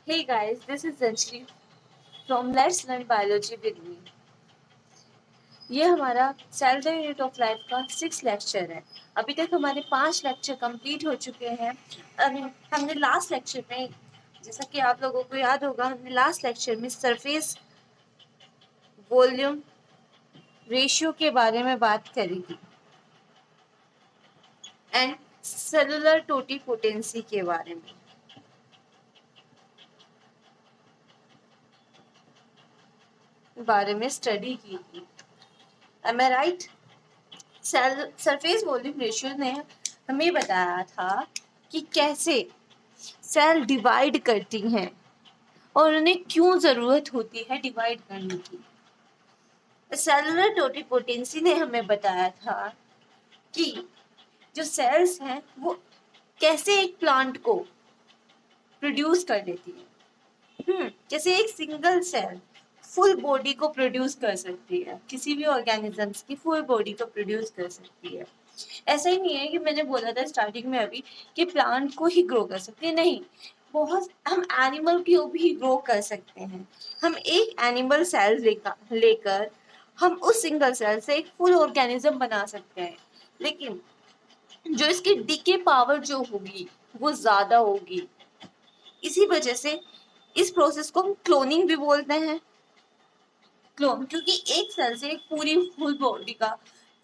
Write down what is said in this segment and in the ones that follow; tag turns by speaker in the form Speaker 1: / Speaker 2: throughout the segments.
Speaker 1: Hey guys, this is Anjali from Let's Learn Biology with Me. ये हमारा cell the unit of life का 6 lecture है। अभी तक हमारे 5 लेक्चर कंप्लीट हो चुके हैं। अभी हमने लास्ट लेक्चर में, जैसा कि आप लोगों को याद होगा, हमने लास्ट लेक्चर में सरफेस वॉल्यूम रेशियो के बारे में बात करी थी एंड सेलुलर टोटिपोटेंसी के बारे में स्टडी की थी। Am I right? Surface volume ratio ने हमें बताया था कि कैसे सेल डिवाइड करती हैं और उन्हें क्यों जरूरत होती है डिवाइड करने की। सेलुलर टोटिपोटेंसी ने हमें बताया था कि जो सेल्स हैं वो कैसे एक प्लांट को प्रोड्यूस कर देती है। जैसे एक सिंगल सेल फुल बॉडी को प्रोड्यूस कर सकती है, किसी भी ऑर्गेनिजम्स की फुल बॉडी को प्रोड्यूस कर सकती है। ऐसा ही नहीं है कि मैंने बोला था स्टार्टिंग में अभी कि प्लांट को ही ग्रो कर सकते हैं, नहीं, बहुत हम एनिमल को भी ग्रो कर सकते हैं। हम एक एनिमल सेल लेकर हम उस सिंगल सेल से एक फुल ऑर्गेनिज्म बना सकते हैं, लेकिन जो इसकी डीके पावर जो होगी वो ज्यादा होगी। इसी वजह से इस प्रोसेस को हम क्लोनिंग भी बोलते हैं। क्लोन, क्योंकि एक सेल से एक पूरी फुल बॉडी का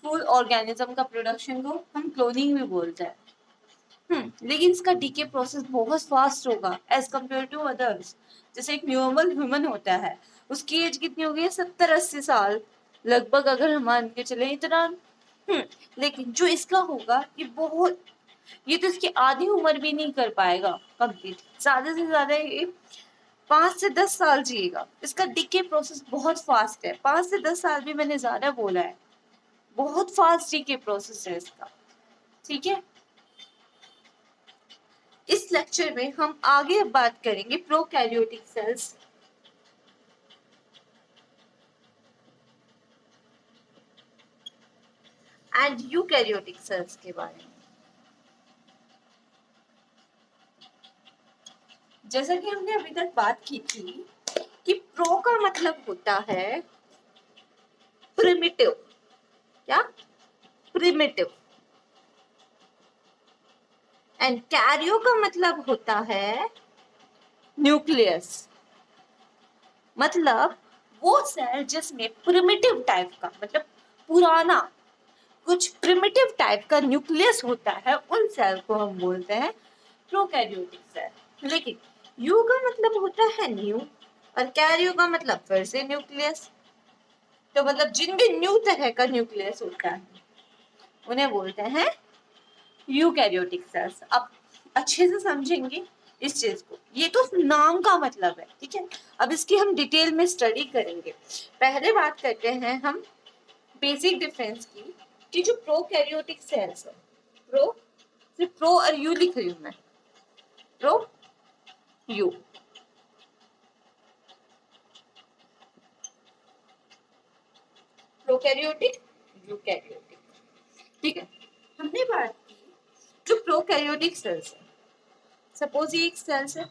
Speaker 1: फुल ऑर्गेनिज्म का प्रोडक्शन को हम क्लोनिंग भी बोलते हैं। लेकिन इसका डीके प्रोसेस बहुत फास्ट होगा एज कम्पेयर टू अदर्स। जैसे एक नॉर्मल ह्यूमन होता है, उसकी एज कितनी होगी? 70-80 साल लगभग, अगर हम मान के चले इतना। लेकिन जो इसका होगा ये तो इसकी आधी उम्र भी नहीं कर पाएगा कंप्लीट। ज्यादा से ज्यादा 5 से 10 साल जिएगा। इसका डीके प्रोसेस बहुत फास्ट है। 5 से 10 साल भी मैंने ज्यादा बोला है, बहुत फास्ट डीके प्रोसेस है इसका। ठीक है, इस लेक्चर में हम आगे बात करेंगे prokaryotic cells and eukaryotic cells के बारे में। जैसा कि हमने अभी तक बात की थी कि प्रो का मतलब होता है प्रिमिटिव। क्या? प्रिमिटिव। एंड कैरियो का मतलब होता है न्यूक्लियस। मतलब वो सेल जिसमें प्रिमिटिव टाइप का, मतलब पुराना कुछ प्रिमिटिव टाइप का न्यूक्लियस होता है, उन सेल को हम बोलते हैं प्रोकैरियोटिक सेल। लेकिन यू का मतलब होता है न्यू और कैरियो का मतलब फिर से न्यूक्लियस। तो मतलब जिन भी न्यू तरह का न्यूक्लियस होता है उन्हें बोलते हैं यूकैरियोटिक सेल्स। अब अच्छे से समझेंगे इस चीज को, ये तो नाम का मतलब है, ठीक है। अब इसकी हम डिटेल में स्टडी करेंगे। पहले बात करते हैं हम बेसिक डिफरेंस की कि जो प्रोकैरियोटिक सेल्स है, सिर्फ प्रो और यू लिख रही हूं मैं, प्रो यू। प्रोकैरियोटिक, यूकैरियोटिक, ठीक है। हमने बात की जो प्रोकैरियोटिक सेल्स है, सपोज ये एक सेल्स है।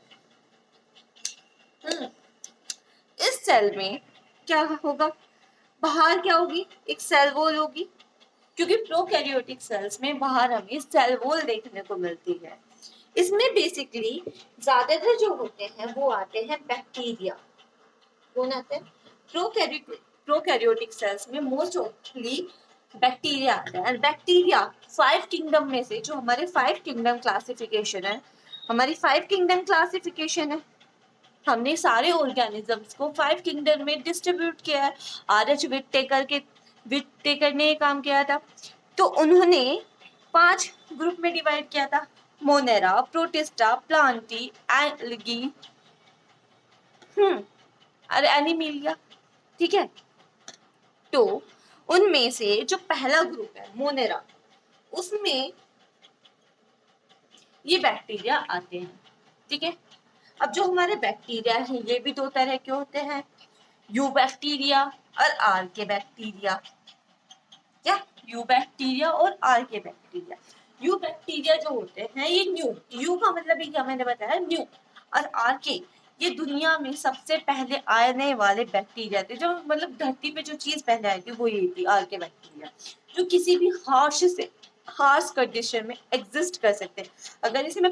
Speaker 1: इस सेल में क्या होगा? बाहर क्या होगी? एक सेल वॉल होगी, क्योंकि प्रोकैरियोटिक सेल्स में बाहर हमें सेल वॉल देखने को मिलती है। इसमें बेसिकली ज्यादातर जो होते हैं वो आते हैं बैक्टीरिया। कौन आते हैं? प्रोकैरियोटिक सेल्स में मोस्टली बैक्टीरिया आता है। और बैक्टीरिया 5 किंगडम में से, जो हमारे 5 किंगडम क्लासिफिकेशन है, हमारी 5 किंगडम क्लासिफिकेशन है, हमने सारे ऑर्गेनिजम्स को 5 किंगडम में डिस्ट्रीब्यूट किया है। आर.एच. विटेकर ने काम किया था, तो उन्होंने 5 ग्रुप में डिवाइड किया था, मोनेरा, प्रोटिस्टा, प्लांटी, एल्गी और एनिमिलिया। ठीक है, तो उनमें से जो पहला ग्रुप है मोनेरा, उसमें ये बैक्टीरिया आते हैं। ठीक है, अब जो हमारे बैक्टीरिया हैं ये भी 2 तरह के होते हैं, यू बैक्टीरिया और आर के बैक्टीरिया। क्या? यू बैक्टीरिया और आर के बैक्टीरिया। यू बैक्टीरिया जो होते हैं ये न्यू, यू का मतलब ही क्या मैंने बताया, न्यू, और आर के ये दुनिया में सबसे पहले आने वाले बैक्टीरिया थे, जो मतलब धरती पे जो चीज पहले आई थी वो ये थी आर्के बैक्टीरिया, जो किसी भी हार्श कंडीशन में एग्जिस्ट कर सकते हैं। अगर इसे मैं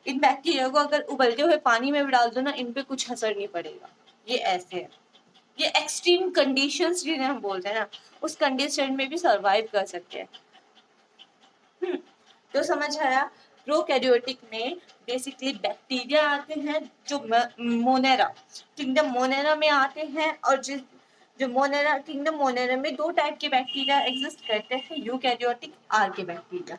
Speaker 1: इन बैक्टीरिया को अगर उबलते हुए पानी में भी डाल दो ना, इन पे कुछ असर नहीं पड़ेगा। ये ऐसे है, ये एक्सट्रीम कंडीशंस जिन्हें हम बोलते हैं ना, उस कंडीशन में भी सरवाइव कर सकते हैं। तो समझ आया, प्रोकैरियोटिक में बेसिकली बैक्टीरिया आते हैं जो मोनेरा किंगडम मोनेरा में आते हैं, और जो मोनेरा किंगडम मोनेरा में दो टाइप के बैक्टीरिया एग्जिस्ट करते हैं, eukaryotic, archaebacteria,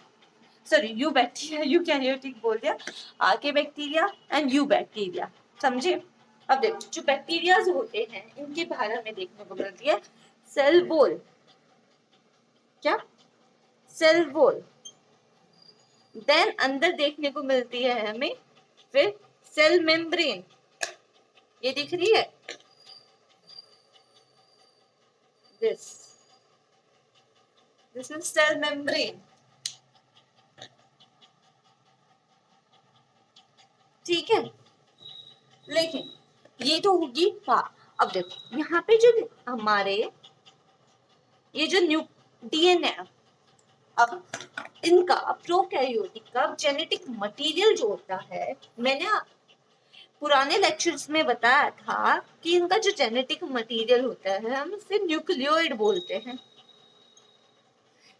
Speaker 1: sorry eubacteria, eukaryotic बोल दिया, archaebacteria and eubacteria, समझे। अब देखो जो बैक्टीरियाज होते हैं इनके बारे में देखने को मिलती है सेल वॉल, क्या सेल वॉल, देन अंदर देखने को मिलती है हमें फिर सेल मेम्ब्रेन, ये दिख रही है दिस इज सेल मेम्ब्रेन, ठीक है। लेकिन ये तो होगी अब देखो यहाँ पे जो हमारे ये जो डीएनए, अब इनका प्रोकैरियोटिक का जेनेटिक मटेरियल जो होता है, मैंने पुराने लेक्चर्स में बताया था कि इनका जो जेनेटिक मटेरियल होता है हम इसे न्यूक्लियोइड बोलते हैं।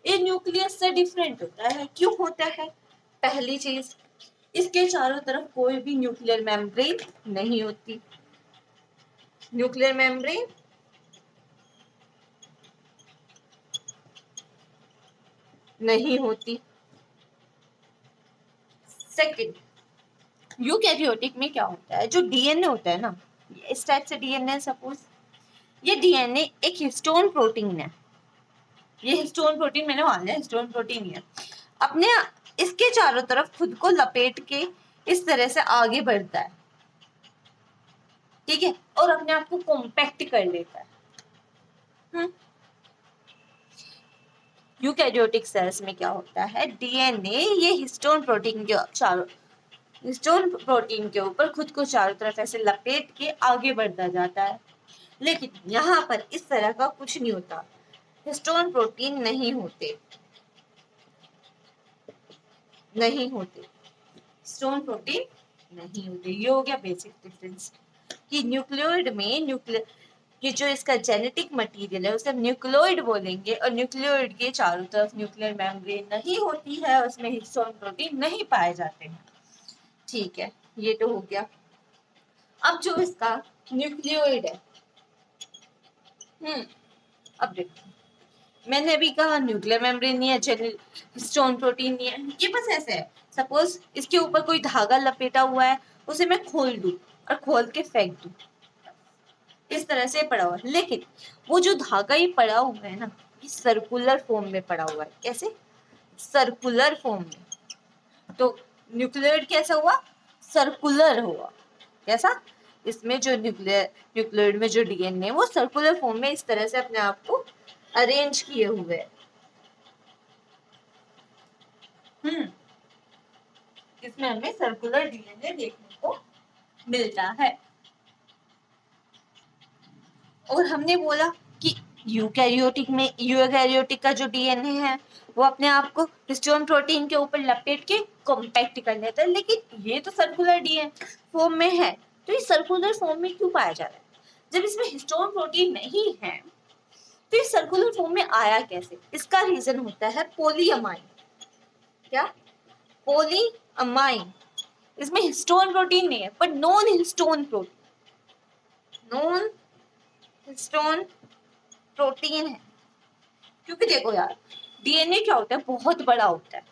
Speaker 1: ये न्यूक्लियस से डिफरेंट होता है, क्यों होता है? पहली चीज, इसके चारों तरफ कोई भी न्यूक्लियर मेम्ब्रेन नहीं होती, न्यूक्लियर मेम्ब्रेन नहीं होती। सेकंड, यूकैरियोटिक में क्या होता है, जो डीएनए होता है ना, इस टाइप से डीएनए, सपोज ये डीएनए एक हिस्टोन प्रोटीन है, ये हिस्टोन प्रोटीन मैंने मान लिया हिस्टोन प्रोटीन ही है, अपने इसके चारों तरफ खुद को लपेट के इस तरह से आगे बढ़ता है, ठीक है, और अपने आप को कॉम्पैक्ट कर लेता है। यूकैरियोटिक सेल्स में क्या होता है, डीएनए ये हिस्टोन प्रोटीन के चारों हिस्टोन प्रोटीन के ऊपर खुद को चारों तरफ ऐसे लपेट के आगे बढ़ता जाता है, लेकिन यहाँ पर इस तरह का कुछ नहीं होता, हिस्टोन प्रोटीन नहीं होते, हिस्टोन प्रोटीन नहीं होते। ये हो गया बेसिक डिफरेंस कि न्यूक्लियोइड में ये जो इसका जेनेटिक मटेरियल है उसे हम न्यूक्लियोइड बोलेंगे, और न्यूक्लियोइड के चारों तरफ न्यूक्लियर मेम्ब्रेन नहीं होती है, उसमें हिस्टोन प्रोटीन नहीं पाए जाते हैं, ठीक है, ये तो हो गया। अब जो इसका न्यूक्लियोइड है, अब देखो मैंने अभी कहा न्यूक्लियर मेम्ब्रेन नहीं है, हिस्टोन प्रोटीन नहीं है, ये बस ऐसे है, सपोज इसके ऊपर कोई धागा लपेटा हुआ है, उसे मैं खोल दूं और खोल के फेंक दूं, इस तरह से पड़ा हुआ है, लेकिन वो जो धागा ये पड़ा हुआ है ना, ये सर्कुलर फॉर्म में पड़ा हुआ है, कैसे? सर्कुलर फॉर्म में। तो न्यूक्लियोइड कैसा हुआ? सर्कुलर हुआ, कैसा? इसमें जो न्यूक्लियोइड में जो डीएनए है वो सर्कुलर फॉर्म में इस तरह से अपने आप को अरेंज किए हुए है। इसमें हमें सर्कुलर डीएनए देखने को मिलता है। और हमने बोला कि यूकैरियोटिक का जो डीएनए है वो अपने आप को हिस्टोन प्रोटीन के ऊपर लपेट के कॉम्पैक्ट कर लेता है, लेकिन ये तो सर्कुलर डीएनए फॉर्म में है, तो ये सर्कुलर फॉर्म में क्यों पाया जा रहा है? जब इसमें हिस्टोन प्रोटीन नहीं है तो ये सर्कुलर फॉर्म में आया कैसे? इसका रीजन होता है पॉलीअमाइन। क्या? पॉलीअमाइन। इसमें हिस्टोन प्रोटीन नहीं है पर नॉन हिस्टोन प्रोटीन है, क्योंकि देखो यार डीएनए क्या होता है, बहुत बड़ा होता है,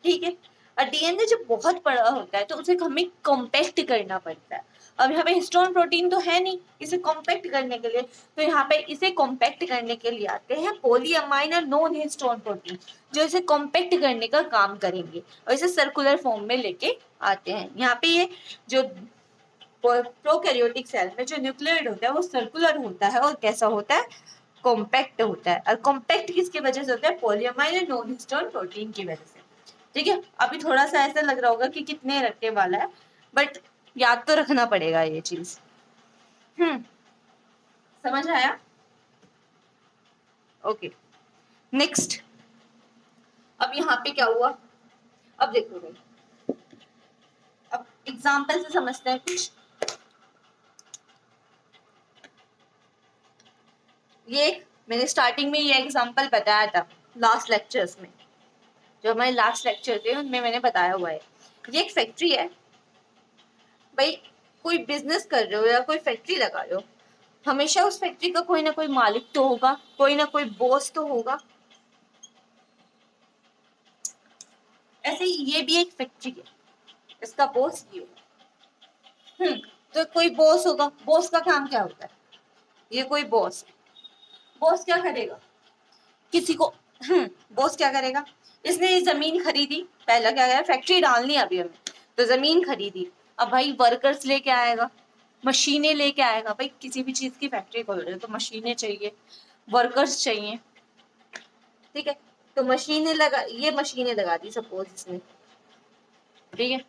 Speaker 1: ठीक है, और डीएनए जब बहुत बड़ा होता है तो उसे हमें कॉम्पैक्ट करना पड़ता है। अब यहाँ पे हिस्टोन प्रोटीन तो है नहीं इसे कॉम्पैक्ट करने के लिए, तो यहाँ पे इसे कॉम्पैक्ट करने के लिए आते हैं पॉलीअमाइन और नॉन हिस्टोन प्रोटीन, जो इसे कॉम्पैक्ट करने का काम करेंगे और इसे सर्कुलर फॉर्म में लेके आते हैं। यहाँ पे ये जो प्रोकैरियोटिक सेल में जो न्यूक्लियोइड होता है वो सर्कुलर होता है और कैसा होता है? कॉम्पैक्ट होता है। और कॉम्पैक्ट किसकी वजह से होता है? पॉलीअमाइन और नॉन हिस्टोन प्रोटीन की वजह से, ठीक है। अभी थोड़ा सा ऐसा लग रहा होगा कि कितने रखने वाला है, बट याद तो रखना पड़ेगा ये चीज। समझ आया? Okay, next. अब यहाँ पे क्या हुआ, अब देखो भाई, अब एग्जाम्पल से समझते हैं कुछ। ये मैंने स्टार्टिंग में ये एग्जाम्पल बताया था लास्ट लेक्चर्स में, जो हमारे लास्ट लेक्चर थे उनमें मैंने बताया हुआ है। ये एक फैक्ट्री है भाई, कोई बिजनेस कर रहे हो या कोई फैक्ट्री लगा रहे हो, हमेशा उस फैक्ट्री का कोई ना कोई मालिक तो होगा, कोई ना कोई बॉस तो होगा। ऐसे ही ये भी एक फैक्ट्री है, इसका बॉस ये होगा। तो कोई बॉस होगा, बॉस का काम क्या होता है, ये कोई बॉस है, बॉस क्या करेगा, किसी को बॉस क्या करेगा, इसने ये जमीन खरीदी, पहला क्या करेगा, फैक्ट्री डालनी है अभी हमें, तो जमीन खरीदी, अब भाई वर्कर्स लेके आएगा, मशीनें लेके आएगा, भाई किसी भी चीज की फैक्ट्री खोल रहे हो तो मशीनें चाहिए, वर्कर्स चाहिए, ठीक है। तो मशीनें लगा, ये मशीनें लगा दी सपोज इसने, ठीक है,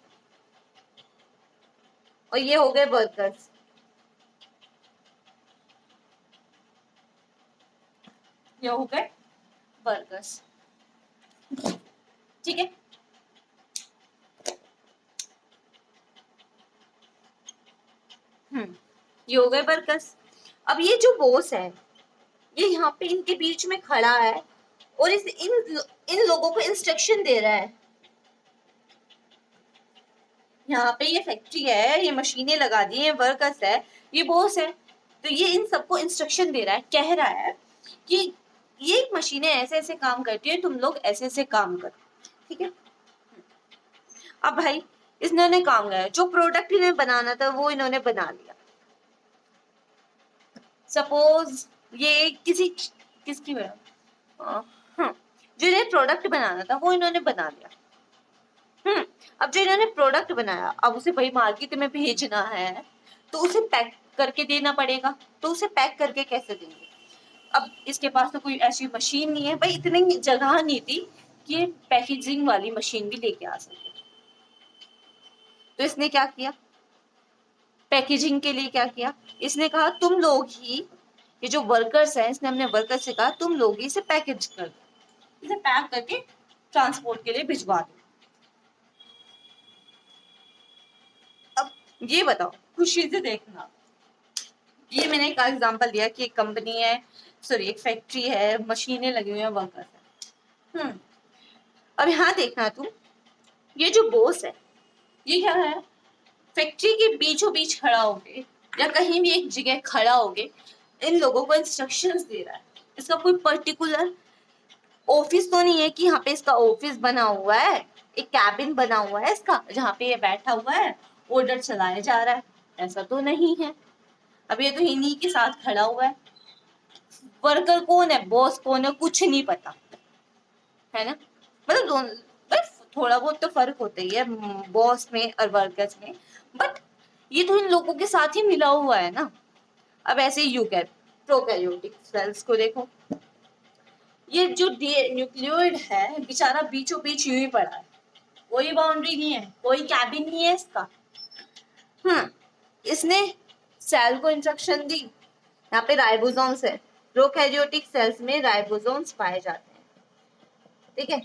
Speaker 1: और ये हो गए वर्कर्स, ये हो गए वर्कर्स, ठीक है। ये हो गए वर्कर्स। अब ये जो बॉस है, ये यहाँ पे इनके बीच में खड़ा है और इन लोगों को इंस्ट्रक्शन दे रहा है। यहाँ पे ये फैक्ट्री है, ये मशीनें लगा दी है, वर्कर्स है, ये बॉस है, तो ये इन सबको इंस्ट्रक्शन दे रहा है, कह रहा है कि ये मशीनें ऐसे ऐसे काम करती है, तुम लोग ऐसे ऐसे काम करो, ठीक है। अब भाई इन्होंने काम किया, जो प्रोडक्ट इन्हें बनाना था वो इन्होंने बना लिया। सपोज ये किसकी जो इन्हें प्रोडक्ट बनाना था वो इन्होंने बना लिया। अब जो इन्होंने प्रोडक्ट बनाया, अब उसे भाई मार्केट में भेजना है, तो उसे पैक करके देना पड़ेगा, तो उसे पैक करके कैसे देंगे। अब इसके पास तो कोई ऐसी मशीन नहीं है भाई, इतनी जगह नहीं थी कि पैकेजिंग वाली मशीन भी लेके आ सके, तो इसने क्या किया, पैकेजिंग के लिए क्या किया, इसने कहा तुम लोग ही, ये जो वर्कर्स हैं, इसने अपने वर्कर्स से कहा तुम लोग ही इसे पैकेज कर दो, इसे पैक करके ट्रांसपोर्ट के लिए भिजवा दो। अब ये बताओ, खुशी से देखना, ये मैंने एक एग्जांपल दिया कि एक कंपनी है, सॉरी एक फैक्ट्री है, मशीनें लगी हुई हैं, वर्कर्स है। अब यहाँ देखना तुम, ये जो बॉस है, ये क्या है, फैक्ट्री के बीचों बीच खड़ा होके या कहीं भी एक जगह खड़ा होके इन लोगों को इंस्ट्रक्शंस दे रहा है। इसका कोई पर्टिकुलर ऑफिस तो नहीं है कि यहाँ पे इसका ऑफिस बना हुआ है, एक कैबिन बना हुआ है इसका, जहाँ पे ये बैठा हुआ है ऑर्डर चलाया जा रहा है, ऐसा तो नहीं है। अब ये तो इन्हीं के साथ खड़ा हुआ है, वर्कर कौन है, बॉस कौन है, कुछ नहीं पता, है ना। मतलब दोनों बस थोड़ा बहुत तो फर्क होता ही है बॉस में और वर्कर्स में, बट ये तो इन लोगों के साथ ही मिला हुआ है ना। अब ऐसे ही प्रोकैरियोटिक सेल्स को देखो, ये जो न्यूक्लियोइड है बेचारा बीचों बीच यूं ही पड़ा है, कोई बाउंड्री नहीं है, कोई कैबिन नहीं है इसका। इसने सेल को इंस्ट्रक्शन दी, यहाँ पे राइबोसोम्स है, प्रोकैरियोटिक सेल्स में राइबोसोम्स पाए जाते हैं, ठीक है।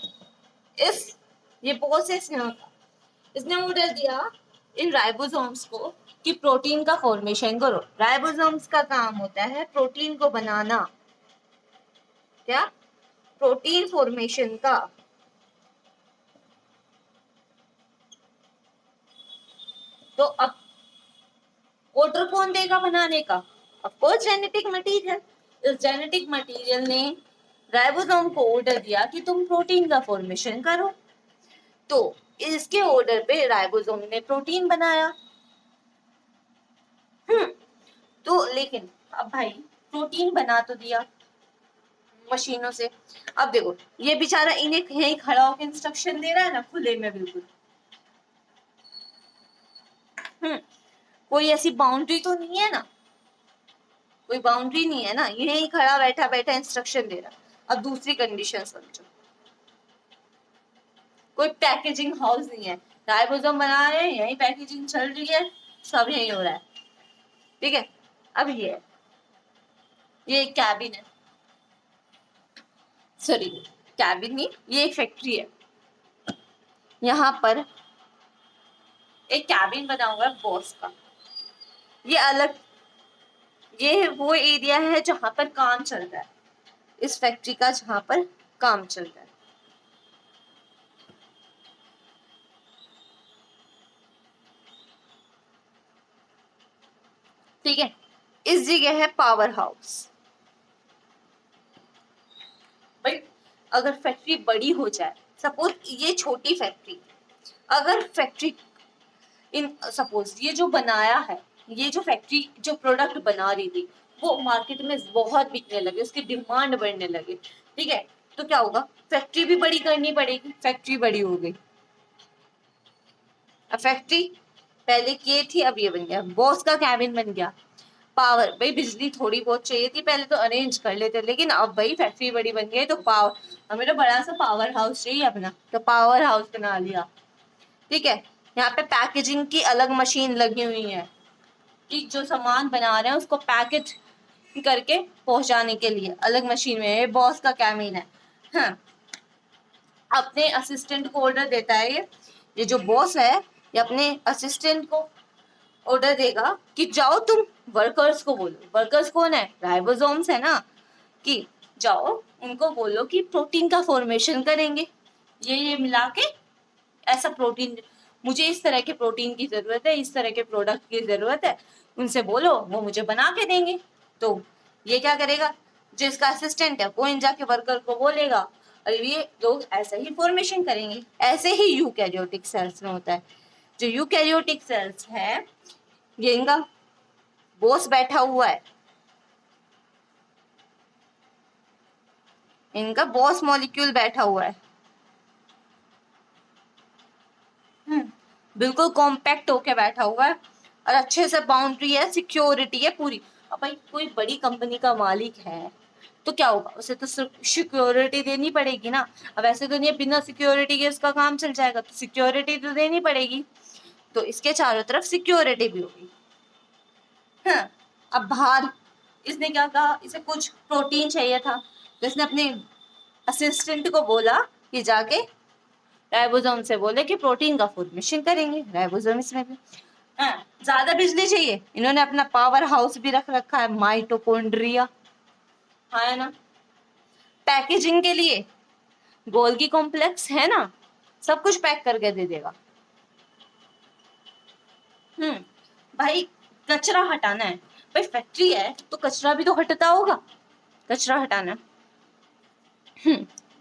Speaker 1: ये प्रोसेस यहाँ का, इसने ऑर्डर दिया इन राइबोसोम्स को कि प्रोटीन का फॉर्मेशन करो। राइबोसोम्स का काम होता है प्रोटीन को बनाना, क्या, प्रोटीन फॉर्मेशन का। तो अब ऑर्डर कौन देगा बनाने का, ऑफकोर्स जेनेटिक मटेरियल। इस जेनेटिक मटेरियल ने राइबोसोम को ऑर्डर दिया कि तुम प्रोटीन का फॉर्मेशन करो, तो इसके ऑर्डर पे राइबोसोम ने प्रोटीन बनाया। तो लेकिन अब भाई प्रोटीन बना तो दिया मशीनों से, अब देखो ये बेचारा इन्हें यहीं खड़ा होकर इंस्ट्रक्शन दे रहा है ना, खुले में बिल्कुल। कोई ऐसी बाउंड्री तो नहीं है ना, कोई बाउंड्री नहीं है ना, यहीं खड़ा बैठा बैठा इंस्ट्रक्शन दे रहा। अब दूसरी कंडीशन समझो, कोई पैकेजिंग हाउस नहीं है, राइबोसोम बना रहे हैं, यही पैकेजिंग चल रही है, सब यही हो रहा है, ठीक है। अब ये एक कैबिन है, सॉरी कैबिन नहीं, ये एक फैक्ट्री है। यहाँ पर एक कैबिन बना हुआ है बॉस का। ये अलग, ये वो एरिया है जहां पर काम चल रहा है, इस फैक्ट्री का जहां पर काम चल रहा है। ठीक है, इस जगह है पावर हाउस। भाई अगर फैक्ट्री बड़ी हो जाए, सपोज ये छोटी फैक्ट्री, अगर फैक्ट्री इन सपोज ये जो बनाया है, ये जो फैक्ट्री जो प्रोडक्ट बना रही थी वो मार्केट में बहुत बिकने लगे, उसकी डिमांड बढ़ने लगे, ठीक है, तो क्या होगा, फैक्ट्री भी बड़ी करनी पड़ेगी, फैक्ट्री बड़ी हो गई। अब फैक्ट्री पहले ये थी, अब ये बन गया, बॉस का कैबिन बन गया। पावर, भाई बिजली थोड़ी बहुत चाहिए थी पहले तो अरेंज कर लेते, लेकिन अब भाई फैक्ट्री बड़ी बन गई तो पावर, हमें तो बड़ा सा पावर हाउस चाहिए अपना, तो पावर हाउस बना लिया। ठीक है, यहाँ पे पैकेजिंग की अलग मशीन लगी हुई है कि जो सामान बना रहे हैं उसको पैकेज करके पहुंचाने के लिए अलग मशीन में, ये बॉस का कैबिन है। हाँ, अपने असिस्टेंट को ऑर्डर देता है ये जो बॉस है, ये अपने असिस्टेंट को ऑर्डर देगा कि जाओ तुम वर्कर्स को बोलो, वर्कर्स कौन है, राइबोसोम्स है ना, कि जाओ उनको बोलो कि प्रोटीन का फॉर्मेशन करेंगे, ये मिला के ऐसा प्रोटीन, मुझे इस तरह के प्रोटीन की जरूरत है, इस तरह के प्रोडक्ट की जरूरत है, उनसे बोलो वो मुझे बना के देंगे। तो ये क्या करेगा, जिसका असिस्टेंट है वो इन जाके वर्कर को बोलेगा और ये लोग ऐसा ही फॉर्मेशन करेंगे। ऐसे ही यूकैरियोटिक सेल्स में होता है। जो यूकैरियोटिक सेल्स है, ये इनका बॉस बैठा हुआ है, इनका बॉस मॉलिक्यूल बैठा हुआ है, बिल्कुल कॉम्पैक्ट होके बैठा हुआ है और अच्छे से बाउंड्री है, सिक्योरिटी है पूरी। अब भाई कोई बड़ी कंपनी का मालिक है तो क्या होगा, उसे तो सिक्योरिटी देनी पड़ेगी ना। अब ऐसे तो नहीं है बिना सिक्योरिटी के उसका काम चल जाएगा, तो सिक्योरिटी तो देनी पड़ेगी, तो इसके चारों तरफ सिक्योरिटी भी होगी। हाँ, अब बाहर इसने क्या कहा, इसे कुछ प्रोटीन चाहिए था, तो इसने अपने असिस्टेंट को बोला कि जाके राइबोसोम से बोले कि प्रोटीन का फॉर्मेशन करेंगे, राइबोसोम इसमें भी। हाँ, ज्यादा बिजली चाहिए, इन्होंने अपना पावर हाउस भी रख रखा है, माइटोकॉन्ड्रिया, हाँ है ना। पैकेजिंग के लिए गोल्गी कॉम्प्लेक्स है ना, सब कुछ पैक करके दे देगा। भाई कचरा हटाना है, भाई फैक्ट्री है तो कचरा भी तो हटता होगा, कचरा हटाना।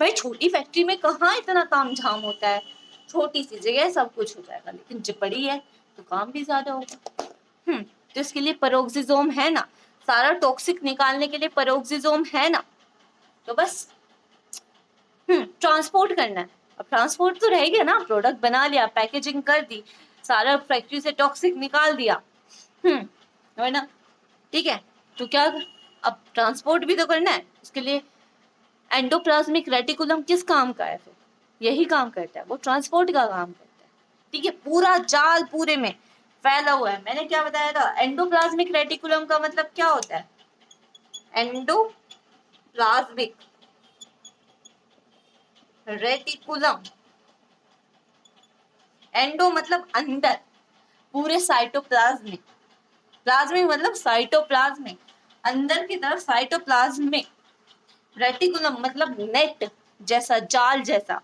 Speaker 1: भाई छोटी फैक्ट्री में कहाँ इतना काम झाम होता है, छोटी सी जगह सब कुछ हो जाएगा, लेकिन जब बड़ी है तो काम भी ज्यादा होगा। तो इसके लिए पेरोक्सिसोम है ना, सारा टॉक्सिक निकालने के लिए पेरोक्सिसोम है ना, तो बस ट्रांसपोर्ट करना है। अब ट्रांसपोर्ट तो रह गया ना, प्रोडक्ट बना लिया, पैकेजिंग कर दी, सारा फैक्ट्री से टॉक्सिक निकाल दिया, है ना, ठीक है। तो क्या, अब ट्रांसपोर्ट भी तो करना है, उसके लिए एंडोप्लाज्मिक रेटिकुलम किस काम का है, फिर यही काम करता है, वो ट्रांसपोर्ट का काम करता है, ठीक है। पूरा जाल पूरे में फैला हुआ है, मैंने क्या बताया था, एंडोप्लाज्मिक रेटिकुलम का मतलब क्या होता है, एंडोप्लाज्मिक रेटिकुलम, एंडो मतलब अंदर, पूरे साइटोप्लाज्मिक, प्लाज्मिक मतलब साइटोप्लाज्मिक, अंदर की तरफ साइटोप्लाज्मिक, रेटिकुलम मतलब नेट जैसा, जाल जैसा,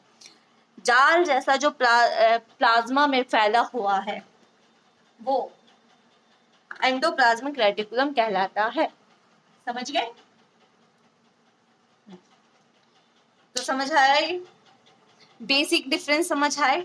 Speaker 1: जाल जैसा जो प्लाज्मा में फैला हुआ है वो एंडोप्लाज्मिक रेटिकुलम कहलाता है। समझ गए, तो समझ आया, ये बेसिक डिफरेंस समझ आए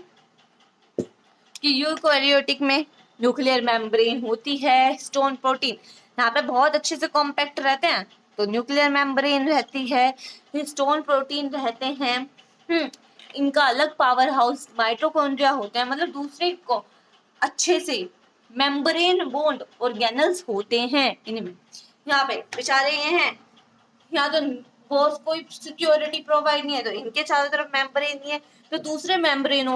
Speaker 1: कि यूकैरियोटिक में न्यूक्लियर मेम्ब्रेन होती है, स्टोन प्रोटीन यहाँ पे बहुत अच्छे से कॉम्पैक्ट रहते हैं तो न्यूक्लियर मेम्ब्रेन रहती है, स्टोन प्रोटीन रहते हैं। इनका अलग पावर हाउस माइटोकॉन्ड्रिया होते हैं, मतलब दूसरे को अच्छे से मेम्ब्रेन बॉन्ड ऑर्गेनल्स होते हैं इनमें। यहाँ पे बेचारे ये हैं, यहाँ तो बॉस कोई सिक्योरिटी प्रोवाइड नहीं है तो इनके चारों तरफ मेम्ब्रेन नहीं है, तो दूसरे मेम्ब्रेन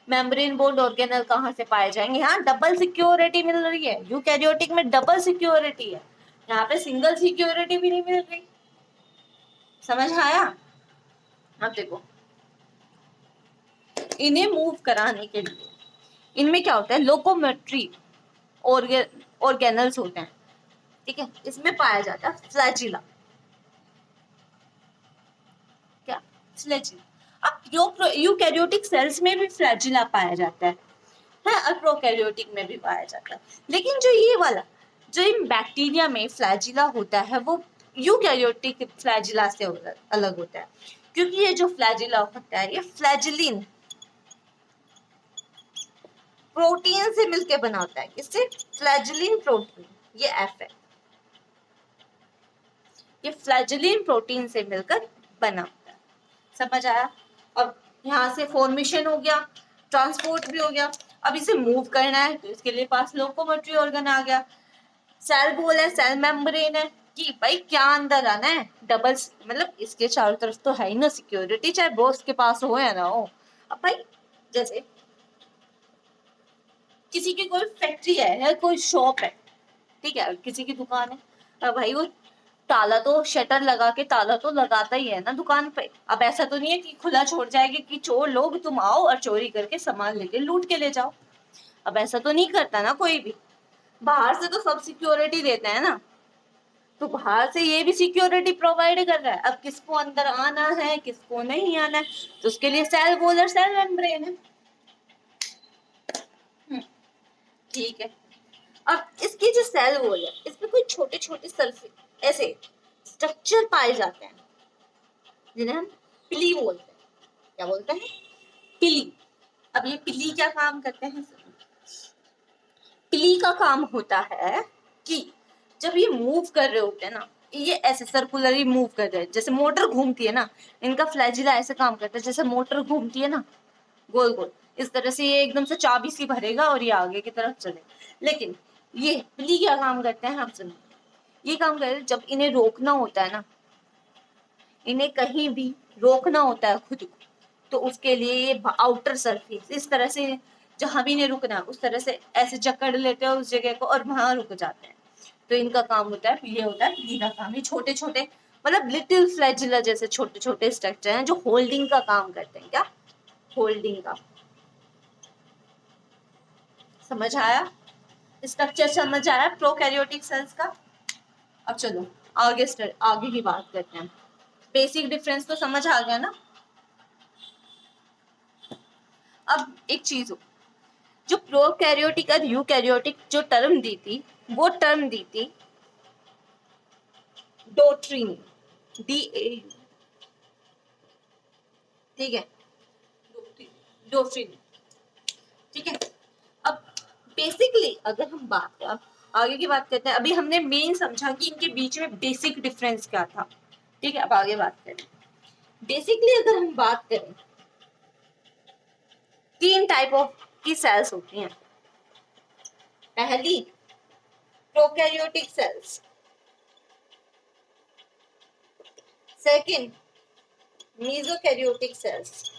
Speaker 1: मेम्ब्रेन बोर्ड ऑर्गेनल कहाँ से पाए जाएंगे? यहाँ डबल सिक्योरिटी मिल रही है, यूकैरियोटिक में डबल सिक्योरिटी है, यहाँ पे सिंगल सिक्योरिटी भी नहीं मिल रही। समझ आया? अब देखो, इन्हें मूव कराने के लिए इनमें क्या होता है, लोकोमोटरी ऑर्गेनल्स होते हैं, ठीक है, इसमें पाया जाता है फ्लैजिला। क्या? फ्लैजिला। अब यूकैरियोटिक सेल्स में भी फ्लैजिला पाया जाता है और प्रोकैरियोटिक में भी पाया जाता है। लेकिन जो ये वाला, जो इन बैक्टीरिया में फ्लैजिला होता है, वो यूकैरियोटिक फ्लैजिला से अलग होता है, क्योंकि ये जो फ्लैजिला होता है ये फ्लैजिलिन प्रोटीन से मिलकर बना होता है। किससे? फ्लैजिलिन प्रोटीन, ये एफ है, ये फ्लैजिलिन प्रोटीन से मिलकर बना होता है। समझ आया? अब यहाँ से फॉर्मेशन हो गया, ट्रांसपोर्ट भी हो गया, अब इसे मूव करना है तो इसके लिए पास लोकोमोटरी ऑर्गन आ गया। सेल बोल है, सेल मेम्ब्रेन है कि भाई क्या अंदर आना है, डबल मतलब इसके चारों तरफ तो है ही ना सिक्योरिटी, चाहे बॉस के पास हो या ना हो। अब भाई जैसे किसी की कोई फैक्ट्री है या कोई शॉप है, ठीक है, किसी की दुकान है, अब भाई वो ताला तो, शटर लगा के ताला तो लगाता ही है ना दुकान पे। अब ऐसा तो नहीं है कि खुला छोड़ जाएगी कि चोर लोग तुम आओ और चोरी करके सामान लेके लूट के ले जाओ। अब ऐसा तो नहीं करता ना कोई भी, बाहर से तो सब सिक्योरिटी देते हैं ना, तो बाहर से ये भी सिक्योरिटी प्रोवाइड कर रहा है। अब किसको अंदर आना है, किसको नहीं आना है, तो उसके लिए सेल वॉल और सेल मेम्ब्रेन है। ठीक है, अब इसकी जो सेल वॉल है, इसमें कोई छोटे छोटे सल्फेट ऐसे स्ट्रक्चर पाए जाते हैं जिन्हें हम पिली बोलते हैं। क्या बोलते हैं? पिली। अब ये पिली क्या काम करते हैं? पिली का काम होता है कि जब ये मूव कर रहे होते हैं ना, ये ऐसे सर्कुलरली मूव कर रहे हैं, जैसे मोटर घूमती है ना, इनका फ्लैजिला ऐसे काम करता है जैसे मोटर घूमती है ना गोल गोल, इस तरह से ये एकदम से चाबी सी भरेगा और ये आगे की तरफ चलेगा। लेकिन ये पिली क्या काम करते हैं, आप सुनिए, ये काम करते हैं जब इन्हें रोकना होता है ना, इन्हें कहीं भी रोकना होता है खुद को, तो उसके लिए ये आउटर सरफेस इस तरह से, जहां भी इन्हें रुकना है उस तरह से ऐसे जकड़ लेते हैं उस जगह को और वहां रुक जाते हैं। तो इनका काम होता है, ये होता है पिली का काम। ये छोटे छोटे मतलब लिटिल फ्लैजिला जैसे छोटे छोटे स्ट्रक्चर हैं जो होल्डिंग का काम करते हैं। क्या? होल्डिंग का। समझ आया? स्ट्रक्चर समझ आया प्रोकैरियोटिक सेल्स का? अब चलो आगे की बात करते हैं। बेसिक डिफरेंस तो समझ आ गया ना? अब एक चीज हो, जो प्रोकैरियोटिक और यूकैरियोटिक जो टर्म दी थी, वो टर्म दी थी डोट्रीन, DAU, ठीक है, डोट्रीन, ठीक है। अब बेसिकली अगर हम आगे की बात करते हैं, अभी हमने मेन समझा कि इनके बीच में बेसिक डिफरेंस क्या था, ठीक है। अब आगे बात करें, बेसिकली अगर हम बात करें, तीन टाइप ऑफ की सेल्स होती हैं। पहली prokaryotic cells, second mesokaryotic cells,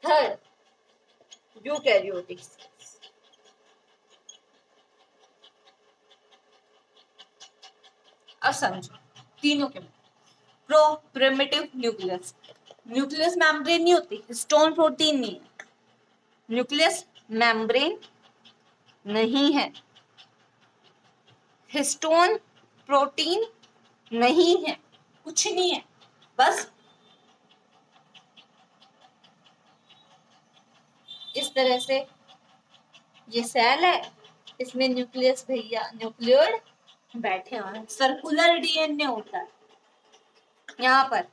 Speaker 1: third eukaryotic cells. अब समझो तीनों के pro primitive nucleus, nucleus membrane नहीं होती, हिस्टोन प्रोटीन नहीं है, न्यूक्लियस मेम्ब्रेन नहीं है, हिस्टोन प्रोटीन नहीं है, कुछ नहीं है, बस इस तरह से ये सेल है, इसमें न्यूक्लियस भैया न्यूक्लियोइड बैठे हुए हैं, सर्कुलर DNA होता है। यहाँ पर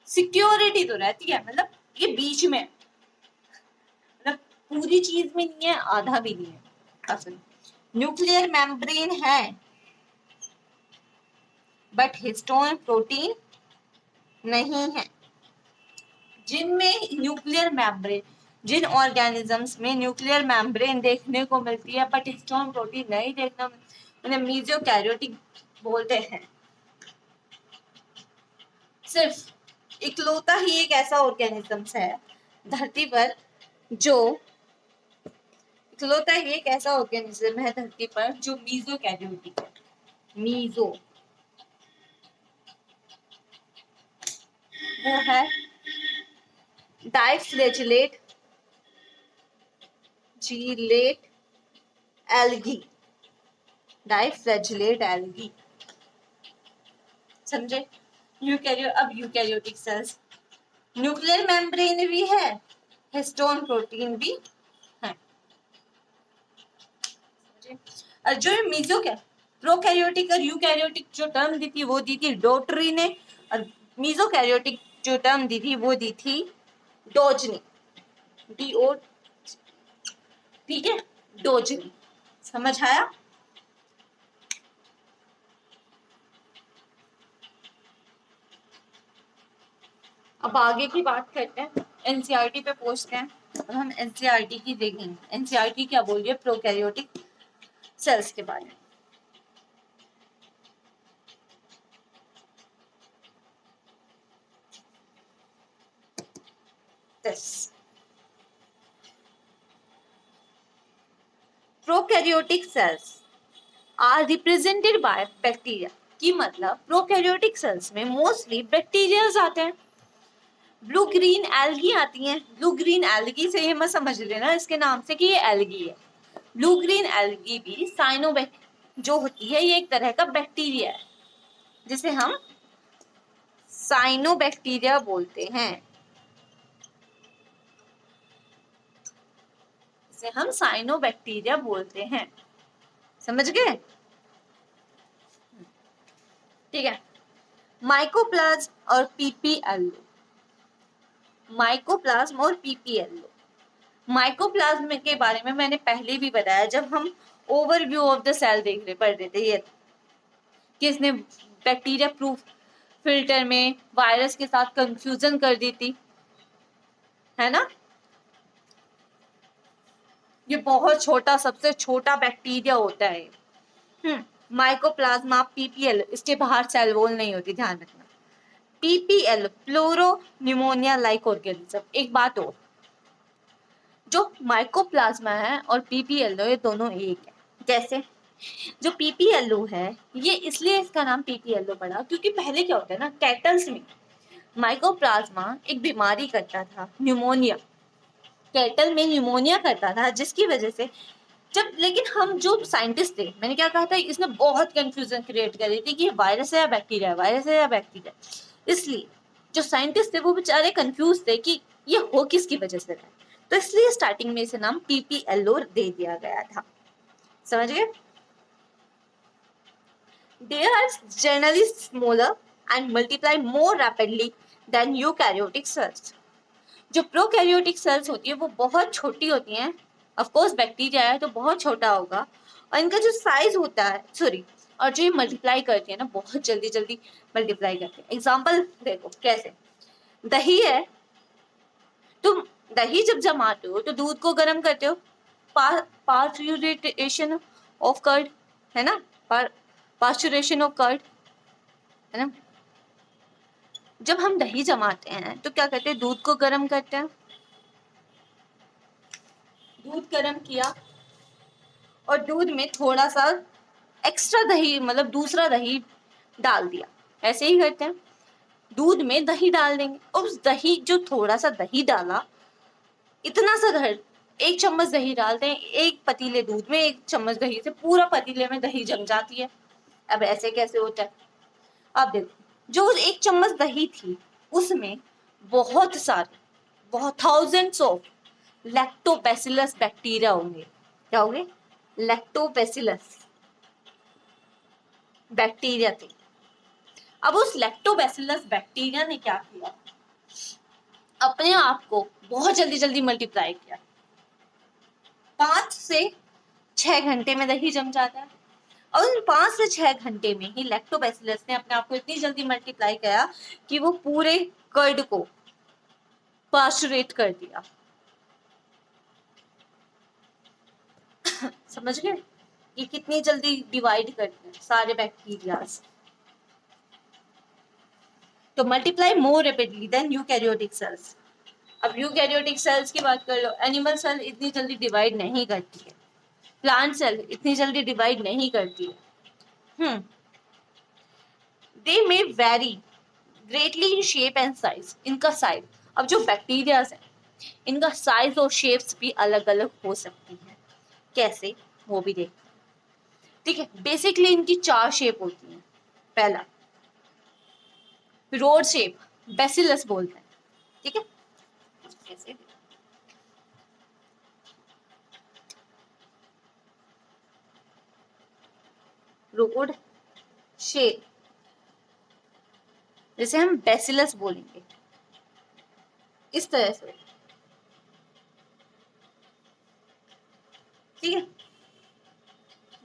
Speaker 1: सिक्योरिटी तो रहती है, मतलब ये बीच में, मतलब पूरी चीज में नहीं है, आधा भी नहीं है। असल न्यूक्लियर मेम्ब्रेन है बट हिस्टोन प्रोटीन नहीं है। जिनमें न्यूक्लियर मेम्ब्रेन, जिन ऑर्गेनिजम्स में न्यूक्लियर मेम्ब्रेन देखने को मिलती है बट हिस्टोन प्रोटीन नहीं देखना, उन्हें मीजोकैरियोटिक बोलते हैं। सिर्फ इकलौता ही एक ऐसा ऑर्गेनिजम्स है धरती पर जो इकलौता ही एक ऐसा ऑर्गेनिज्म है धरती पर जो मीजोकैरियोटिक है। मीजो वो है डाइफ्लैजिलेट जीलेट एल्गी। डाइफ्लैजिलेट एल्गी, समझे? अब यूकैरियोटिक सेल्स न्यूक्लियर मेम्ब्रेन भी है, हिस्टोन प्रोटीन भी है। और जो मीजो क्या प्रोकैरियोटिक और यूकैरियोटिक जो टर्म दी थी वो दी थी डोटरी ने, और मीजोकैरियोटिक जो टर्म दी थी वो दी थी डोज ने, DO, ठीक है, डोज ने। समझ आया? अब आगे की बात करते हैं, एनसीईआरटी पे पहुंचते हैं। अब हम एनसीईआरटी की देखेंगे, एनसीईआरटी क्या बोल रही है प्रोकैरियोटिक सेल्स के बारे में। Prokaryotic cells are represented by bacteria, की मतलब प्रोकैरियोटिक सेल्स में मोस्टली बैक्टीरिया आते हैं। ब्लू ग्रीन एल्गी आती हैं। ब्लू ग्रीन एल्गी से ये मत समझ लेना इसके नाम से कि ये एल्गी है। ब्लू ग्रीन एल्गी भी जो होती है ये एक तरह का बैक्टीरिया है जिसे हम साइनोबैक्टीरिया बोलते हैं। इसे हम साइनोबैक्टीरिया बोलते हैं। समझ गए? ठीक है। माइकोप्लाज्म और पीपीएलओ, माइकोप्लाज्म और पीपीएलओ। माइकोप्लाज्म के बारे में मैंने पहले भी बताया जब हम ओवरव्यू ऑफ द सेल देख रहे पढ़ रहे थे, ये कि इसने बैक्टीरिया प्रूफ फिल्टर में वायरस के साथ कंफ्यूजन कर दी थी, है ना? ये बहुत छोटा, सबसे छोटा बैक्टीरिया होता है। माइकोप्लाज्मा पीपीएल, इसके बाहर सेल वॉल नहीं होती, ध्यान रखना। PPL pleuropneumonia like organism. एक बात हो, जो माइकोप्लाज्मा है और पीपीएलओ ये दोनों एक है। जैसे जो पीपीएलओ है ये इसलिए इसका नाम पीपीएलओ पड़ा क्योंकि पहले क्या होता है ना, कैटल्स में माइकोप्लाज्मा एक बीमारी करता था, न्यूमोनिया। कैटल में न्यूमोनिया करता था जिसकी वजह से जब, लेकिन हम जो साइंटिस्ट थे, मैंने क्या कहा था, इसने बहुत कंफ्यूजन क्रिएट करी थी कि ये वायरस है या बैक्टीरिया है, वायरस है या बैक्टीरिया। इसलिए जो साइंटिस्ट थे वो बेचारे कंफ्यूज थे कि ये हो किसकी वजह से रहा है, तो इसलिए स्टार्टिंग में इसे नाम पीपीएलओ दे दिया गया था। समझ गए? They are generally smaller and multiply more rapidly than eukaryotic cells. जो प्रोकैरियोटिक सेल्स होती है वो बहुत छोटी होती हैं। ऑफ कोर्स बैक्टीरिया है तो बहुत छोटा होगा, और इनका जो साइज होता है, सॉरी, और जो ये मल्टीप्लाई करती है ना, बहुत जल्दी जल्दी मल्टीप्लाई करती है। एग्जांपल देखो कैसे। दही है, तुम दही जब जमाते हो तो दूध को गर्म करते हो, पास्चुरेशन ऑफ कर्ड, है ना, पास्चुरेशन ऑफ कर्ड, है ना। जब हम दही जमाते हैं तो क्या करते हैं, दूध को गर्म करते हैं। दूध गर्म किया और दूध में थोड़ा सा एक्स्ट्रा दही, मतलब दूसरा दही डाल दिया, ऐसे ही करते हैं। दूध में दही डाल देंगे और उस दही, जो थोड़ा सा दही डाला, इतना सा एक चम्मच दही डालते हैं एक पतीले दूध में, एक चम्मच दही से पूरा पतीले में दही जम जाती है। अब ऐसे कैसे होता है? अब देखो, जो एक चम्मच दही थी उसमें बहुत सारे, बहुत थाउजेंड्स ऑफ लैक्टोबैसिलस बैक्टीरिया होंगे। क्या होंगे? लैक्टोबैसिलस बैक्टीरिया थे। अब उस लैक्टोबैसिलस बैक्टीरिया ने क्या किया, अपने आप को बहुत जल्दी जल्दी मल्टीप्लाई किया। 5 से 6 घंटे में दही जम जाता है, और उन 5 से 6 घंटे में ही लैक्टोबैसिलस ने अपने आप को इतनी जल्दी मल्टीप्लाई किया कि वो पूरे कर्ड को पास्चुरेट कर दिया। समझ गए ये कितनी जल्दी डिवाइड करते हैं सारे बैक्टीरियाज। तो मल्टीप्लाई मोर रेपिडली देन यूकैरियोटिक सेल्स। अब यूकैरियोटिक सेल्स की बात कर लो, एनिमल सेल इतनी जल्दी डिवाइड नहीं करती है, प्लांट सेल इतनी जल्दी डिवाइड नहीं करती है। They may vary greatly in shape and size. इनका साइज, अब जो बैक्टीरियाज है इनका साइज और शेप्स भी अलग अलग हो सकती है। कैसे, वो भी देखते हैं। ठीक है, बेसिकली इनकी 4 शेप होती हैं। पहला रोड शेप, बेसिलस बोलते हैं। ठीक है, कैसे रोड शेप, जैसे हम बेसिलस बोलेंगे इस तरह से। ठीक है,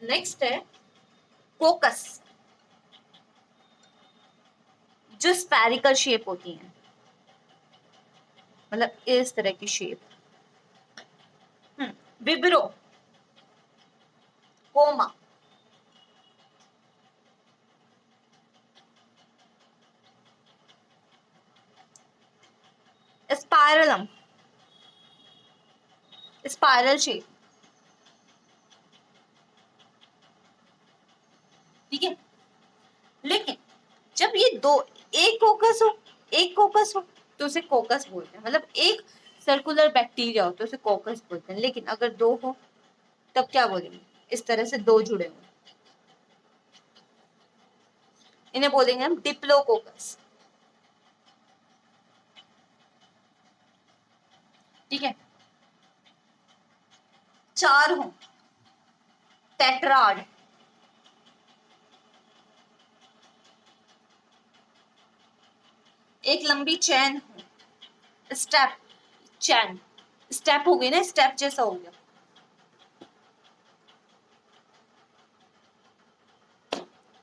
Speaker 1: नेक्स्ट है कोकस, जो स्फेरिकल शेप होती है, मतलब इस तरह की shape. Vibrio, comma, spirillum, spiral shape. ठीक है, लेकिन जब ये दो, एक कोकस हो तो उसे कोकस बोलते हैं, मतलब एक सर्कुलर बैक्टीरिया हो तो उसे कोकस बोलते हैं। लेकिन अगर 2 हो तब क्या बोलेंगे, इस तरह से 2 जुड़े हो, इन्हें बोलेंगे हम डिप्लोकोकस। ठीक है, 4 हो टेट्राड, एक लंबी चैन हो स्टेप, चैन स्टेप हो गई ना, स्टेप जैसा हो गया,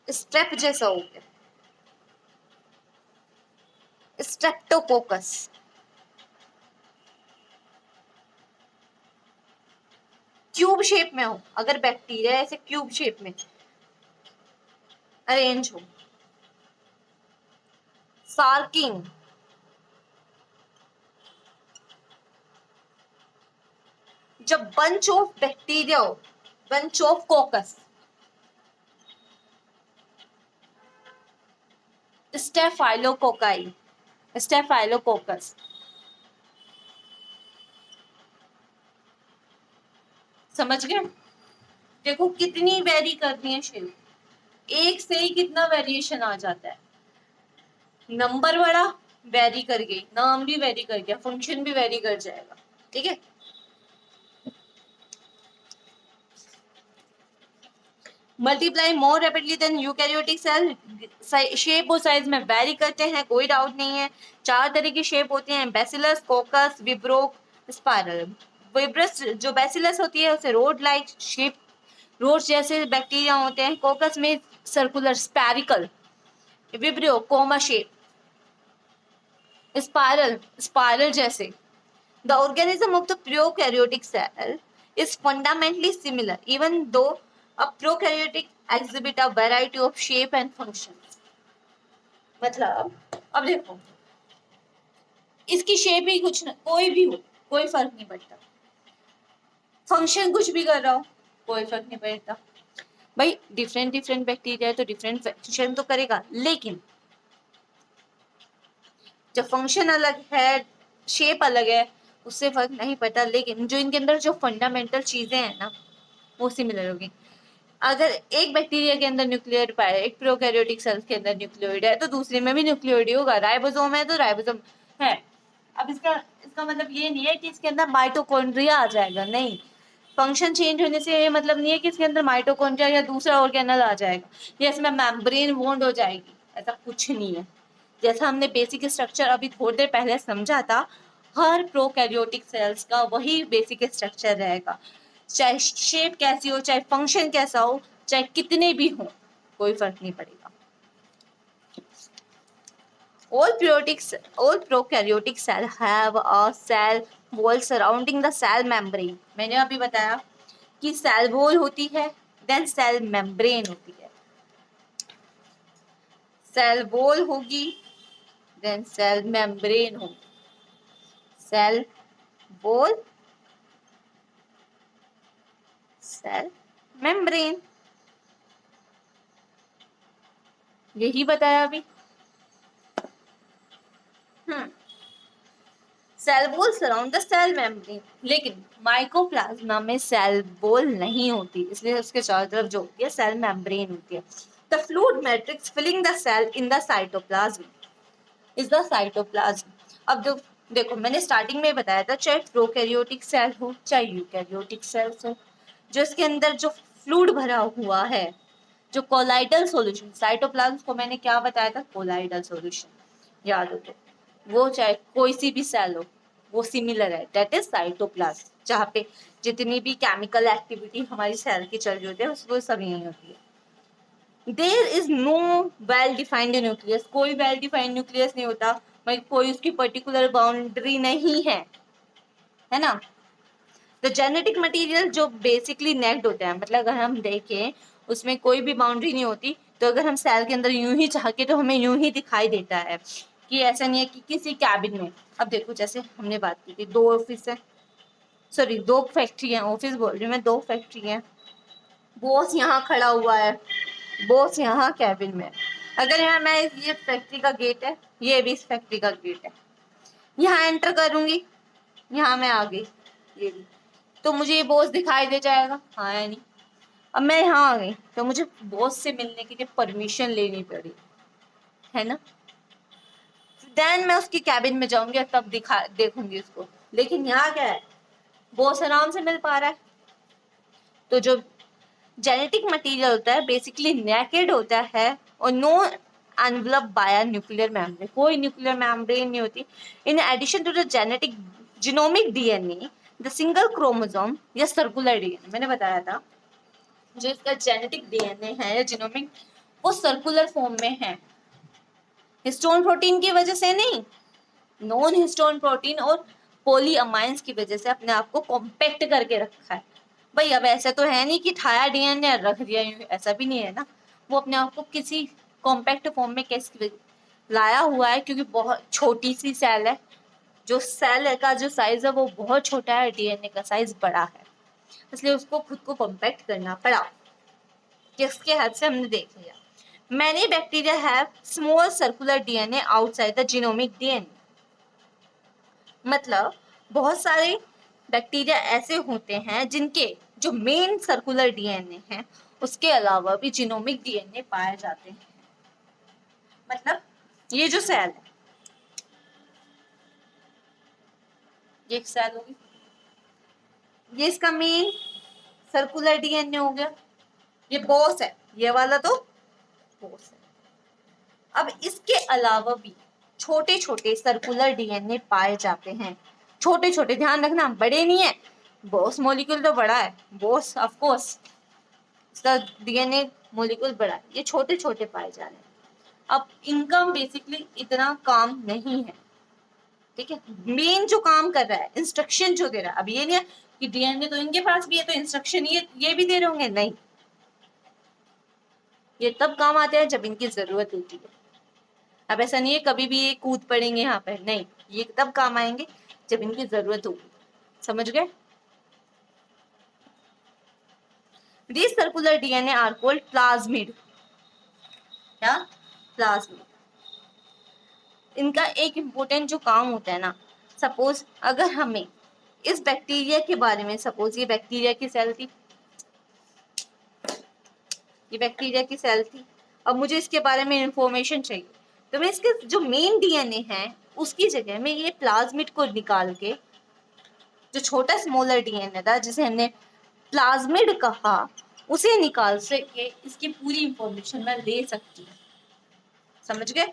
Speaker 1: स्टेप जैसा हो गया, स्ट्रेप्टोकोकस। क्यूब शेप में हो, अगर बैक्टीरिया ऐसे क्यूब शेप में अरेंज हो। सार्किंग, जब बंच ऑफ बैक्टीरिया हो, बंच ऑफ कोकस। Staphylococci, staphylococcus. समझ गए, देखो कितनी वेरी करती है शेप, एक से ही कितना वेरिएशन आ जाता है। नंबर बड़ा वेरी कर गई, नाम भी वेरी कर गया, फंक्शन भी वेरी कर जाएगा। ठीक है, multiply more rapidly than eukaryotic cell, shape और साइज में वेरी करते हैं, कोई डाउट नहीं है। 4 तरह की शेप होती हैं, बेसिलस, कोकस, विब्रो, स्पाइरल। विब्रस जो बेसिलस होती है उसे रोड लाइक शेप, रोड जैसे बैक्टीरिया होते हैं। कोकस में circular spherical, vibrio comma shape, spiral spiral जैसे। The organism of the prokaryotic cell is fundamentally similar even though a prokaryotic exhibit a variety of shape and functions। मतलब अब देखो, इसकी shape ही कुछ न, कोई भी हो कोई फर्क नहीं पड़ता, फंक्शन कुछ भी कर रहा हो कोई फर्क नहीं पड़ता भाई। डिफरेंट डिफरेंट बैक्टीरिया है तो डिफरेंट फंक्शन तो करेगा, लेकिन जब फंक्शन अलग है, शेप अलग है, उससे फर्क नहीं पड़ता। लेकिन जो इनके अंदर जो फंडामेंटल चीजें हैं ना वो सिमिलर होगी। अगर एक बैक्टीरिया के अंदर न्यूक्लियोइड पाया, एक प्रोकैरियोटिक सेल्स के अंदर न्यूक्लियोइड है तो दूसरे में भी न्यूक्लियोइड होगा। राइबोसोम है तो राइबोसोम है। अब इसका इसका मतलब ये नहीं है कि इसके अंदर माइटोकॉन्ड्रिया आ जाएगा, नहीं। फंक्शन चेंज होने से ये मतलब नहीं है कि इसके अंदर माइटोकॉन्ड्रिया या दूसरा ऑर्गेनल आ जाएगा या इसमें मेम्ब्रेन वॉन्ड हो जाएगी, ऐसा कुछ नहीं है। जैसा हमने बेसिक स्ट्रक्चर अभी थोड़ी देर पहले समझा था, हर प्रोकैरियोटिक सेल्स का वही बेसिक स्ट्रक्चर रहेगा, चाहे शेप कैसी हो, चाहे फंक्शन कैसा हो, चाहे कितने भी हो, कोई फर्क नहीं पड़ेगा। all prokaryotic cell have a cell wall surrounding the cell membrane। मैंने अभी बताया कि सेल वॉल होती है, देन सेल मेम्ब्रेन होती है। सेल वॉल होगी, देन सेल मेम्ब्रेन होगी। सेल वॉल, सेल मेम्ब्रेन, यही बताया अभी। Cell wall surround the cell membrane, लेकिन माइकोप्लाज्मा में सेल वॉल नहीं होती, इसलिए उसके चारों तरफ जो होती है सेल मेम्ब्रेन होती है। The fluid matrix filling the cell in the cytoplasm is the cytoplasm. अब जो देखो मैंने स्टार्टिंग में बताया था, चाहे प्रोकैरियोटिक सेल हो चाहे यूकैरियोटिक सेल्स हो, जो इसके अंदर जो फ्लूइड भरा हुआ है, जो कोलाइडल सॉल्यूशन, साइटोप्लाज्म को मैंने क्या बताया था, कोलाइडल सॉल्यूशन, याद हो तो। वो चाहे कोई सी भी सेल हो वो सिमिलर है, दैट इज साइटोप्लाज्म, जहाँ पे जितनी भी केमिकल एक्टिविटी हमारी सेल की चल रही होती है वो सब यही होती है। There is no well defined nucleus, कोई वेल डिफाइंड न्यूक्लियस नहीं होता, मतलब कोई उसकी पर्टिकुलर बाउंड्री नहीं है ना। तो जेनेटिक मटेरियल जो बेसिकली नेक्ड होता है, मतलब अगर हम देखें उसमें कोई भी बाउंड्री नहीं होती, तो अगर हम सेल के अंदर यूं ही झांके तो हमें यूं ही दिखाई देता है, कि ऐसा नहीं है कि किसी कैबिन में। अब देखो जैसे हमने बात की थी, दो ऑफिस है, सॉरी दो फैक्ट्री है, ऑफिस बोल रही हूँ मैं, दो फैक्ट्री है, बॉस यहाँ खड़ा हुआ है, बॉस यहाँ कैबिन में। अगर यहाँ मैं, ये फैक्ट्री का गेट है, ये भी इस फैक्ट्री का गेट है, यहाँ एंटर करूंगी, यहाँ मैं आ गई, ये भी, तो मुझे ये बॉस दिखाई दे जाएगा, हाँ या नहीं। अब मैं यहाँ आ गई तो मुझे बॉस से मिलने के लिए परमिशन लेनी पड़ी, है ना। देन मैं उसकी कैबिन में जाऊंगी और तब देखूंगी उसको, लेकिन यहाँ क्या है, बॉस आराम से मिल पा रहा है। तो जो जेनेटिक मटेरियल होता है बेसिकली नेकेड होता है और no envelope by nuclear membrane, कोई न्यूक्लियर मेम्ब्रेन नहीं होती। In addition to the genetic genomic DNA, the single chromosome या सर्कुलर डीएनए, मैंने बताया था जो इसका जेनेटिक डीएनए है या जीनोमिक, वो सर्कुलर फॉर्म में है, हिस्टोन प्रोटीन की वजह से नहीं, नॉन हिस्टोन प्रोटीन और पॉलीअमाइंस की वजह से अपने आप को कॉम्पैक्ट करके रखा है। भाई अब ऐसा तो है नहीं कि ठाया डीएनए रख दिया, ऐसा भी नहीं है ना। वो अपने आप को किसी कॉम्पैक्ट फॉर्म में कैसे लाया हुआ है, क्योंकि बहुत छोटी सी सेल है, जो सेल का जो साइज है वो बहुत छोटा है, डीएनए का साइज बड़ा है, इसलिए उसको खुद को कॉम्पैक्ट करना पड़ा, जिसके हेल्प से हमने देख लिया। Many bacteria have small circular DNA outside the genomic DNA. मतलब बहुत सारे बैक्टीरिया ऐसे होते हैं जिनके जो मेन सर्कुलर डीएनए है उसके अलावा भी जीनोमिक डीएनए पाए जाते हैं। मतलब ये जो सेल है, ये एक सेल होगी, ये इसका मेन सर्कुलर डीएनए हो गया, ये बॉस है, ये वाला तो बॉस है। अब इसके अलावा भी छोटे छोटे सर्कुलर डीएनए पाए जाते हैं, छोटे छोटे, ध्यान रखना बड़े नहीं है, बॉस मॉलिक्यूल तो बड़ा है, बॉस ऑफ कोर्स इसका डीएनए मॉलिक्यूल बड़ा है, ये छोटे छोटे पाए जा रहे हैं। अब इनका बेसिकली इतना काम नहीं है, ठीक है। मेन जो काम कर रहा है, इंस्ट्रक्शन जो दे रहा है, अब ये नहीं है कि डीएनए तो इनके पास भी है तो इंस्ट्रक्शन ये भी दे रहे होंगे, नहीं, ये तब काम आते हैं जब इनकी जरूरत होती है। अब ऐसा नहीं है कभी भी ये कूद पड़ेंगे यहाँ पर, नहीं, ये तब काम आएंगे जब इनकी जरूरत होगी, समझ गए। These circular DNA are called plasmid, क्या, प्लाज्मिड। इनका एक इम्पोर्टेंट जो काम होता है ना, सपोज अगर हमें इस बैक्टीरिया के बारे में, सपोज ये बैक्टीरिया की सेल थी, ये बैक्टीरिया की सेल थी, अब मुझे इसके बारे में इंफॉर्मेशन चाहिए, तो मैं इसके जो मेन डीएनए है उसकी जगह में ये प्लाज्मिड को निकाल के, जो छोटा स्मॉलर डीएनए था जिसे हमने प्लाज्मिड कहा, उसे निकाल के इसकी पूरी इंफॉर्मेशन मैं ले सकती हूँ, समझ गए।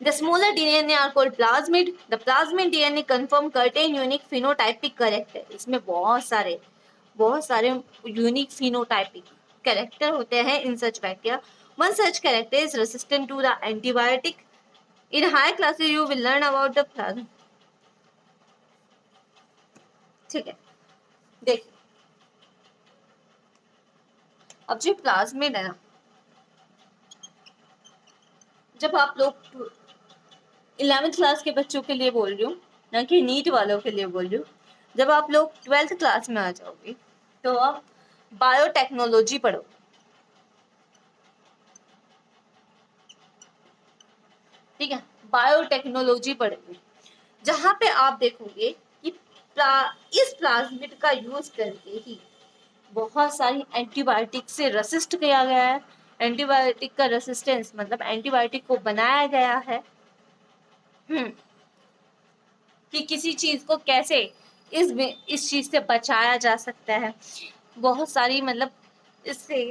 Speaker 1: The smaller DNA are called plasmid. The plasmid DNA confirm contain unique phenotypic character. इसमें बहुत सारे unique phenotypic character होते हैं in such bacteria. One such character is resistant to the antibiotic. In higher classes you will learn about the plasmid. ठीक है, देखिए, अब जो प्लाज्मिड है ना, जब आप लोग 11th क्लास के बच्चों के लिए बोल रही हूँ, ना कि नीट वालों के लिए बोल रही हूँ, जब आप लोग 12th क्लास में आ जाओगे तो आप बायोटेक्नोलॉजी पढ़ो। ठीक है, बायोटेक्नोलॉजी पढ़ोगे, जहां पे आप देखोगे कि इस प्लाज्मिड का यूज करके ही बहुत सारी एंटीबायोटिक से रेसिस्ट किया गया है। एंटीबायोटिक का रेसिस्टेंस मतलब एंटीबायोटिक को बनाया गया है। कि किसी चीज को कैसे इस चीज से बचाया जा सकता है। बहुत सारी मतलब इससे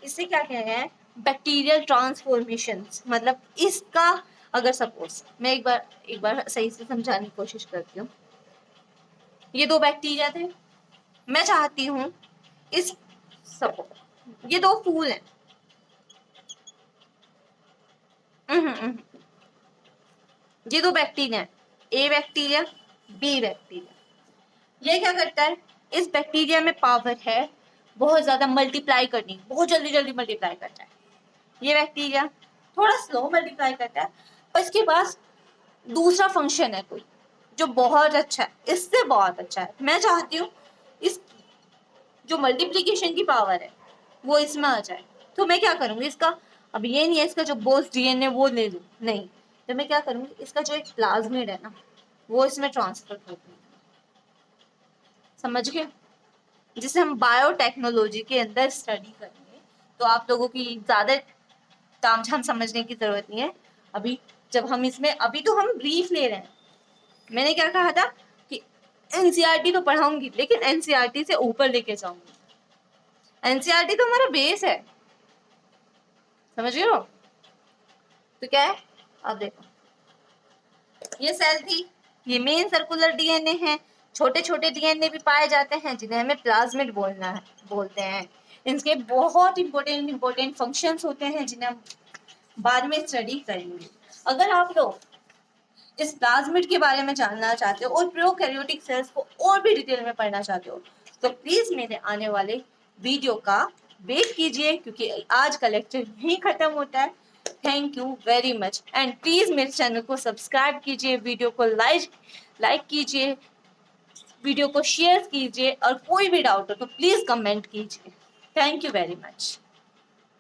Speaker 1: इससे क्या कह रहे हैं, बैक्टीरियल ट्रांसफॉर्मेशन, मतलब इसका, अगर सपोज मैं एक बार सही से समझाने की कोशिश करती हूँ। ये दो बैक्टीरिया थे, मैं चाहती हूँ इस सपोज ये दो फूल हैं। ये दो बैक्टीरिया हैं, ए बैक्टीरिया, बी बैक्टीरिया। ये क्या करता है, इस बैक्टीरिया में पावर है बहुत ज्यादा मल्टीप्लाई करनी, बहुत जल्दी जल्दी मल्टीप्लाई करता है। ये बैक्टीरिया थोड़ा स्लो मल्टीप्लाई करता है, पर इसके पास दूसरा फंक्शन है कोई जो बहुत अच्छा है, इससे बहुत अच्छा है। मैं चाहती हूँ इस जो मल्टीप्लीकेशन की पावर है वो इसमें आ जाए, तो मैं क्या करूंगी, इसका अब ये नहीं है इसका जो बोस डीएनए वो ले लूं, नहीं, तो मैं क्या करूंगी, इसका जो एक प्लाज्मिड है ना वो इसमें ट्रांसफर कर दूंगी। समझ गए, जिसे हम बायोटेक्नोलॉजी के अंदर स्टडी करेंगे। तो आप लोगों की ज्यादा तामझाम समझने की जरूरत नहीं है। अभी जब हम इसमें, अभी तो हम ब्रीफ ले रहे हैं। मैंने क्या कहा था कि एनसीईआरटी तो पढ़ाऊंगी, लेकिन एनसीईआरटी से ऊपर लेके जाऊंगी। एनसीईआरटी तो हमारा बेस है, समझ रहे हो। तो क्या है, अब देखो, ये सेल थी, ये मेन सर्कुलर डीएनए है। छोटे छोटे डीएनए भी पाए जाते हैं जिन्हें हमें प्लाज्मिड बोलते हैं। इनके बहुत इंपॉर्टेंट फंक्शंस होते हैं जिन्हें हम बाद में स्टडी करेंगे। अगर आप लोग इस प्लाज्मिड के बारे में जानना चाहते हो और प्रोकैरियोटिक सेल्स को और भी डिटेल में पढ़ना चाहते हो, तो प्लीज मेरे आने वाले वीडियो का वेट कीजिए, क्योंकि आज का लेक्चर यहीं खत्म होता है। Thank you very much, and please मेरे चैनल को सब्सक्राइब कीजिए, वीडियो को लाइक कीजिए, वीडियो को शेयर कीजिए, और कोई भी डाउट हो तो प्लीज कमेंट कीजिए। Thank you very much.